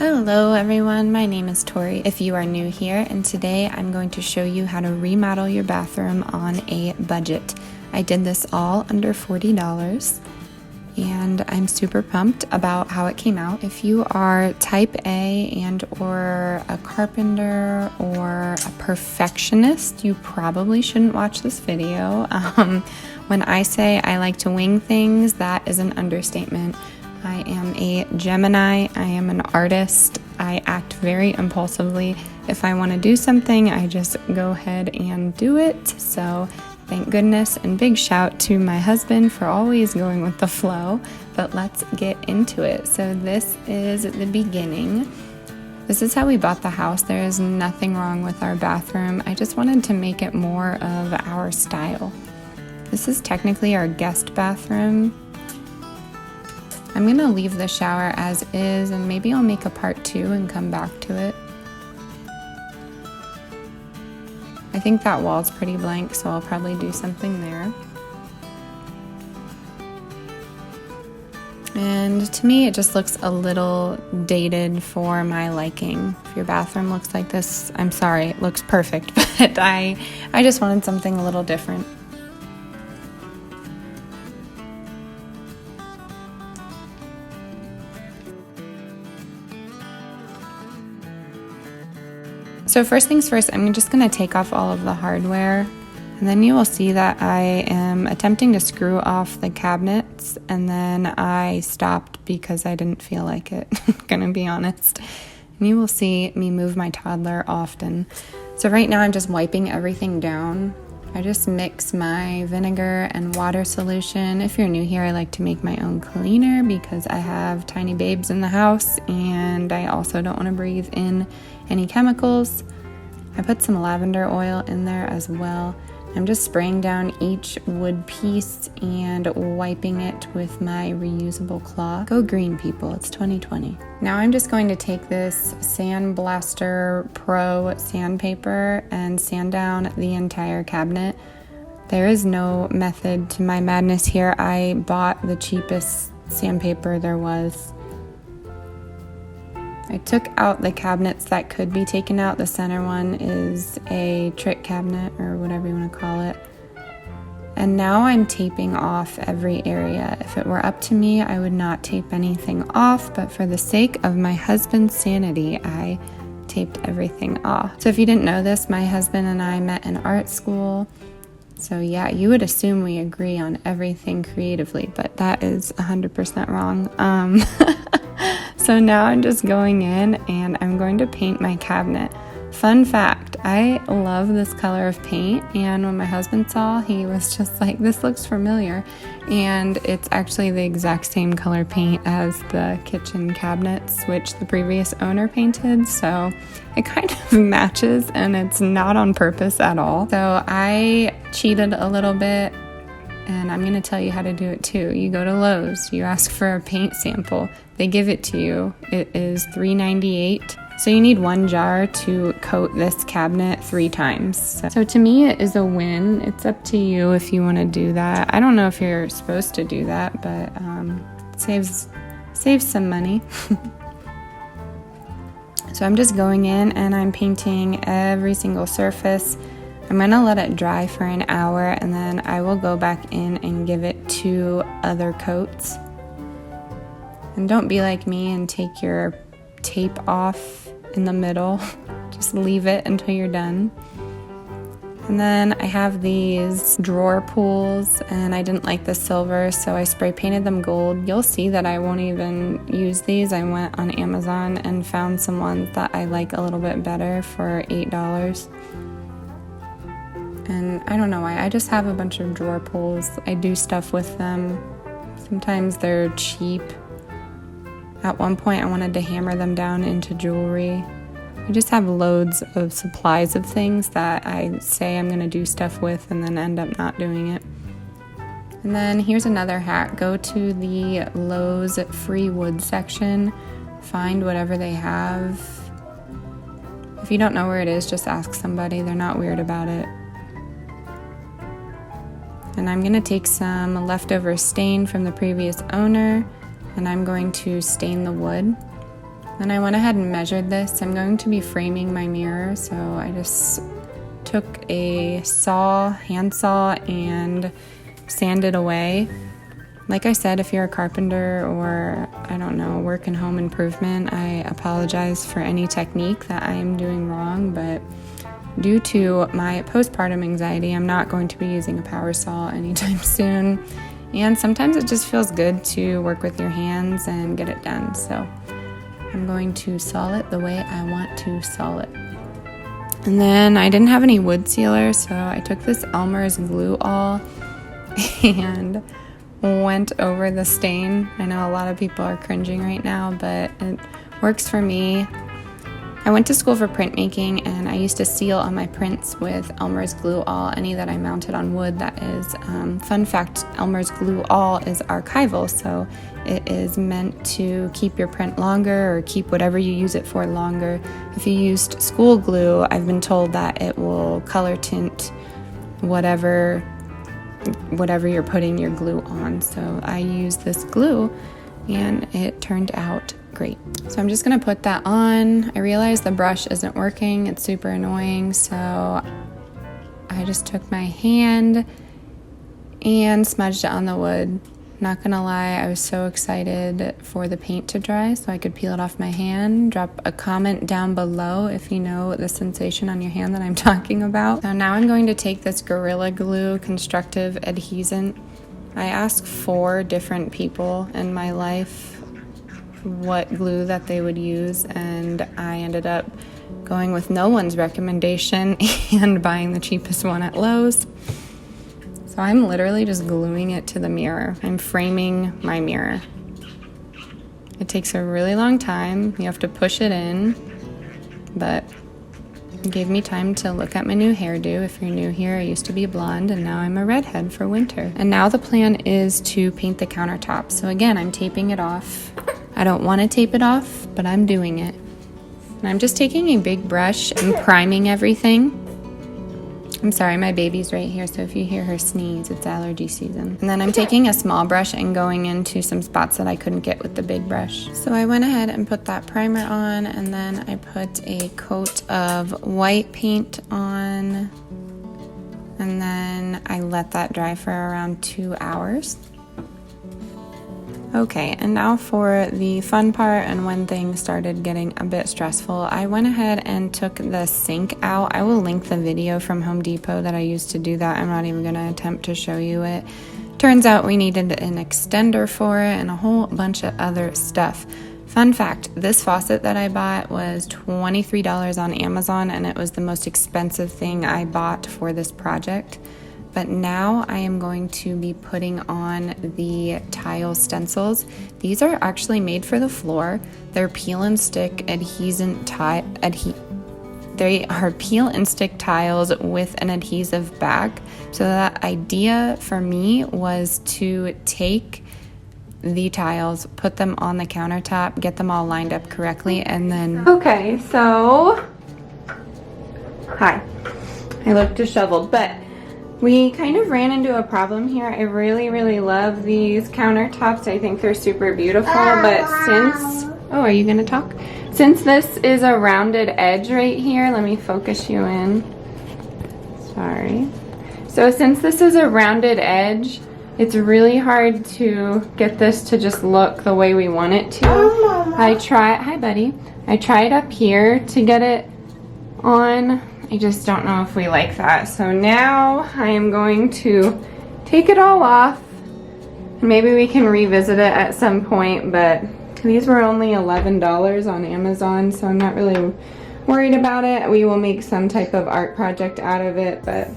Hello everyone, my name is Tori if you are new here, and today I'm going to show you how to remodel your bathroom on a budget. I did this all under $40 and I'm super pumped about how it came out. If you are type A and or a carpenter or a perfectionist, you probably shouldn't watch this video. When I say I like to wing things, that is an understatement. I am a Gemini, I am an artist, I act very impulsively. If I want to do something, I just go ahead and do it. So thank goodness, and big shout to my husband for always going with the flow. But let's get into it. So this is the beginning. This is how we bought the house. There is nothing wrong with our bathroom. I just wanted to make it more of our style. This is technically our guest bathroom. I'm gonna leave the shower as is, and maybe I'll make a part 2 and come back to it. I think that wall's pretty blank, so I'll probably do something there. And to me, it just looks a little dated for my liking. If your bathroom looks like this, I'm sorry, it looks perfect, but I just wanted something a little different. So first things first, I'm just going to take off all of the hardware, and then you will see that I am attempting to screw off the cabinets, and then I stopped because I didn't feel like it, gonna be honest. And you will see me move my toddler often. So right now I'm just wiping everything down. I just mix my vinegar and water solution. If you're new here, I like to make my own cleaner because I have tiny babes in the house and I also don't want to breathe in any chemicals. I put some lavender oil in there as well. I'm just spraying down each wood piece and wiping it with my reusable cloth. Go green, people, it's 2020. Now I'm just going to take this Sand Blaster Pro sandpaper and sand down the entire cabinet. There is no method to my madness here. I bought the cheapest sandpaper there was. I took out the cabinets that could be taken out. The center one is a trick cabinet or whatever you want to call it. And now I'm taping off every area. If it were up to me, I would not tape anything off, but for the sake of my husband's sanity, I taped everything off. So if you didn't know this, my husband and I met in art school. So yeah, you would assume we agree on everything creatively, but that is 100% wrong. So now I'm just going in and I'm going to paint my cabinet. Fun fact, I love this color of paint, and when my husband saw, he was just like, this looks familiar. And it's actually the exact same color paint as the kitchen cabinets, which the previous owner painted. So it kind of matches, and it's not on purpose at all. So I cheated a little bit, and I'm going to tell you how to do it too. You go to Lowe's, you ask for a paint sample, they give it to you. It is $3.98. So you need 1 jar to coat this cabinet 3 times. So to me, it is a win. It's up to you if you want to do that. I don't know if you're supposed to do that, but it saves some money. So I'm just going in and I'm painting every single surface. I'm going to let it dry for an hour, and then I will go back in and give it 2 other coats. And don't be like me and take your tape off in the middle. Just leave it until you're done. And then I have these drawer pools, and I didn't like the silver, so I spray painted them gold. You'll see that I won't even use these. I went on Amazon and found some ones that I like a little bit better for $8. And I don't know why, I just have a bunch of drawer pulls. I do stuff with them. Sometimes they're cheap. At one point I wanted to hammer them down into jewelry. I just have loads of supplies of things that I say I'm gonna do stuff with and then end up not doing it. And then here's another hack. Go to the Lowe's free wood section, find whatever they have. If you don't know where it is, just ask somebody. They're not weird about it. And I'm going to take some leftover stain from the previous owner, and I'm going to stain the wood. Then I went ahead and measured this. I'm going to be framing my mirror, so I just took a hand saw, and sanded away. Like I said, if you're a carpenter or, I don't know, work in home improvement, I apologize for any technique that I am doing wrong, but due to my postpartum anxiety, I'm not going to be using a power saw anytime soon. And sometimes it just feels good to work with your hands and get it done. So I'm going to saw it the way I want to saw it. And then I didn't have any wood sealer, so I took this Elmer's glue all and went over the stain. I know a lot of people are cringing right now, but it works for me. I went to school for printmaking, and I used to seal on my prints with Elmer's glue all, any that I mounted on wood. That is, fun fact, Elmer's glue all is archival, so it is meant to keep your print longer or keep whatever you use it for longer. If you used school glue, I've been told that it will color tint whatever you're putting your glue on. So I used this glue, and it turned out great. So I'm just gonna put that on. I realized the brush isn't working. It's super annoying. So I just took my hand and smudged it on the wood. Not gonna lie, I was so excited for the paint to dry so I could peel it off my hand. Drop a comment down below if you know the sensation on your hand that I'm talking about. So now I'm going to take this Gorilla Glue constructive adhesant. I asked 4 different people in my life what glue that they would use, and I ended up going with no one's recommendation and buying the cheapest one at Lowe's. So I'm literally just gluing it to the mirror. I'm framing my mirror. It takes a really long time. You have to push it in, but it gave me time to look at my new hairdo. If you're new here, I used to be blonde, and now I'm a redhead for winter. And now the plan is to paint the countertop. So again, I'm taping it off. I don't want to tape it off, but I'm doing it. And I'm just taking a big brush and priming everything. I'm sorry, my baby's right here, so if you hear her sneeze, it's allergy season. And then I'm taking a small brush and going into some spots that I couldn't get with the big brush. So I went ahead and put that primer on, and then I put a coat of white paint on, and then I let that dry for around 2 hours. Okay, and now for the fun part and when things started getting a bit stressful, I went ahead and took the sink out. I will link the video from Home Depot that I used to do that. I'm not even going to attempt to show you it. Turns out we needed an extender for it and a whole bunch of other stuff. Fun fact, this faucet that I bought was $23 on Amazon, and it was the most expensive thing I bought for this project. But now I am going to be putting on the tile stencils. These are actually made for the floor. They're peel and stick they are peel and stick tiles with an adhesive back. So the idea for me was to take the tiles, put them on the countertop, get them all lined up correctly, and then... Okay, so... Hi. I look disheveled, but... we kind of ran into a problem here. I really, really love these countertops. I think they're super beautiful, but since... Oh, are you gonna talk? Since this is a rounded edge right here, let me focus you in. Sorry. So since this is a rounded edge, it's really hard to get this to just look the way we want it to. Hi, buddy. I tried up here to get it on. I just don't know if we like that. So now I am going to take it all off. Maybe we can revisit it at some point, but these were only $11 on Amazon, so I'm not really worried about it. We will make some type of art project out of it, but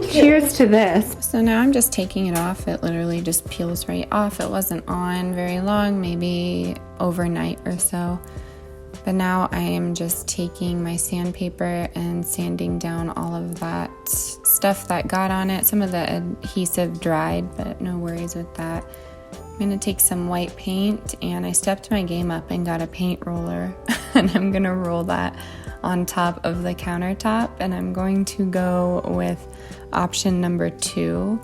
cheers to this. So now I'm just taking it off. It literally just peels right off. It wasn't on very long, maybe overnight or so. But now I am just taking my sandpaper and sanding down all of that stuff that got on it. Some of the adhesive dried, but no worries with that. I'm gonna take some white paint, and I stepped my game up and got a paint roller and I'm gonna roll that on top of the countertop, and I'm going to go with option number 2.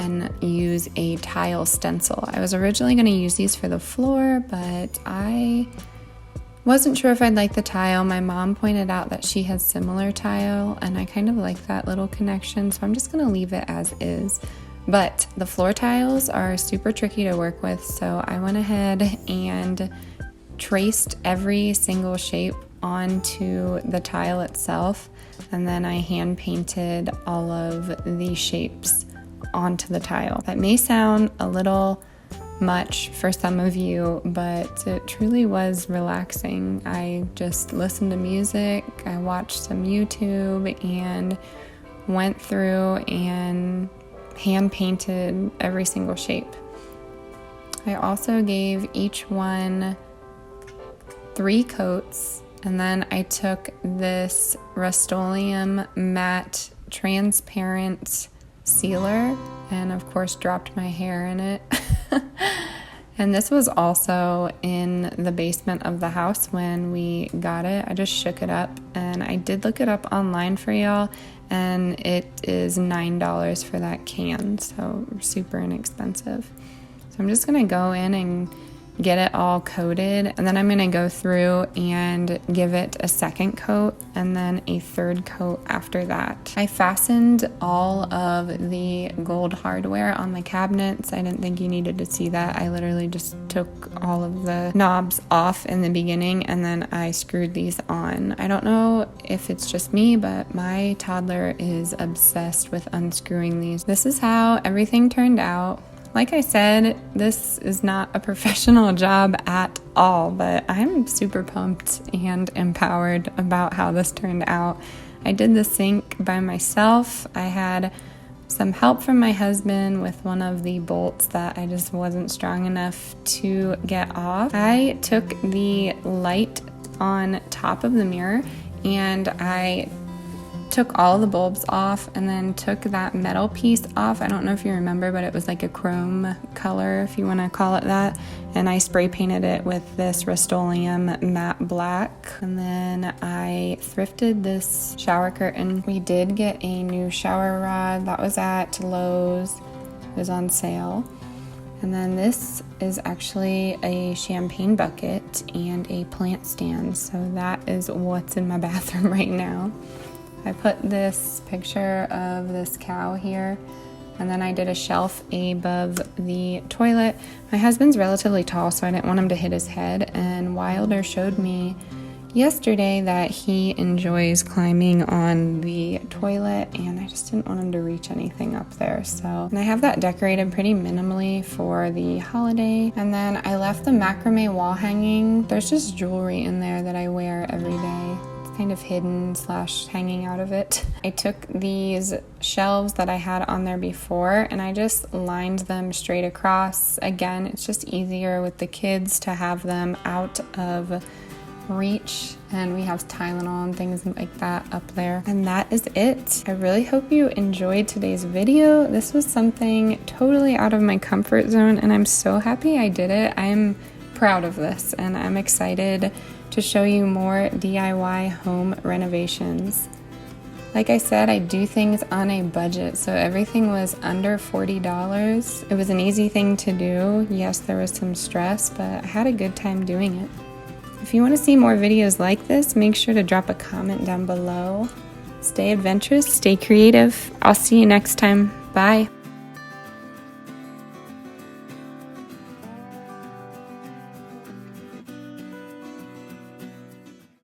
and use a tile stencil. I was originally going to use these for the floor, but I wasn't sure if I'd like the tile. My mom pointed out that she has similar tile, and I kind of like that little connection, so I'm just going to leave it as is. But the floor tiles are super tricky to work with, so I went ahead and traced every single shape onto the tile itself, and then I hand painted all of the shapes onto the tile. That may sound a little much for some of you, but it truly was relaxing. I just listened to music, I watched some YouTube, and went through and hand painted every single shape. I also gave each one 3 coats, and then I took this Rust-Oleum matte transparent sealer and of course dropped my hair in it. And this was also in the basement of the house when we got it. I just shook it up, and I did look it up online for y'all, and it is $9 for that can, so super inexpensive. So I'm just gonna go in and get it all coated, and then I'm gonna go through and give it a second coat and then a third coat after that. I fastened all of the gold hardware on the cabinets. I didn't think you needed to see that. I literally just took all of the knobs off in the beginning, and then I screwed these on. I don't know if it's just me, but my toddler is obsessed with unscrewing these. This is how everything turned out. Like I said, this is not a professional job at all, but I'm super pumped and empowered about how this turned out. I did the sink by myself. I had some help from my husband with one of the bolts that I just wasn't strong enough to get off. I took the light on top of the mirror and I took all the bulbs off and then took that metal piece off. I don't know if you remember, but it was like a chrome color, if you want to call it that. And I spray painted it with this Rust-Oleum matte black. And then I thrifted this shower curtain. We did get a new shower rod. That was at Lowe's. It was on sale. And then this is actually a champagne bucket and a plant stand. So that is what's in my bathroom right now. I put this picture of this cow here, and then I did a shelf above the toilet. My husband's relatively tall, so I didn't want him to hit his head, and Wilder showed me yesterday that he enjoys climbing on the toilet, and I just didn't want him to reach anything up there. So, and I have that decorated pretty minimally for the holiday. And then I left the macrame wall hanging. There's just jewelry in there that I wear every day. Kind of hidden / hanging out of it. I took these shelves that I had on there before and I just lined them straight across. Again, it's just easier with the kids to have them out of reach, and we have Tylenol and things like that up there. And that is it. I really hope you enjoyed today's video. This was something totally out of my comfort zone, and I'm so happy I did it. I'm proud of this, and I'm excited to show you more DIY home renovations. Like I said, I do things on a budget, so everything was under $40. It was an easy thing to do. Yes, there was some stress, but I had a good time doing it. If you want to see more videos like this, make sure to drop a comment down below. Stay adventurous, stay creative. I'll see you next time. Bye.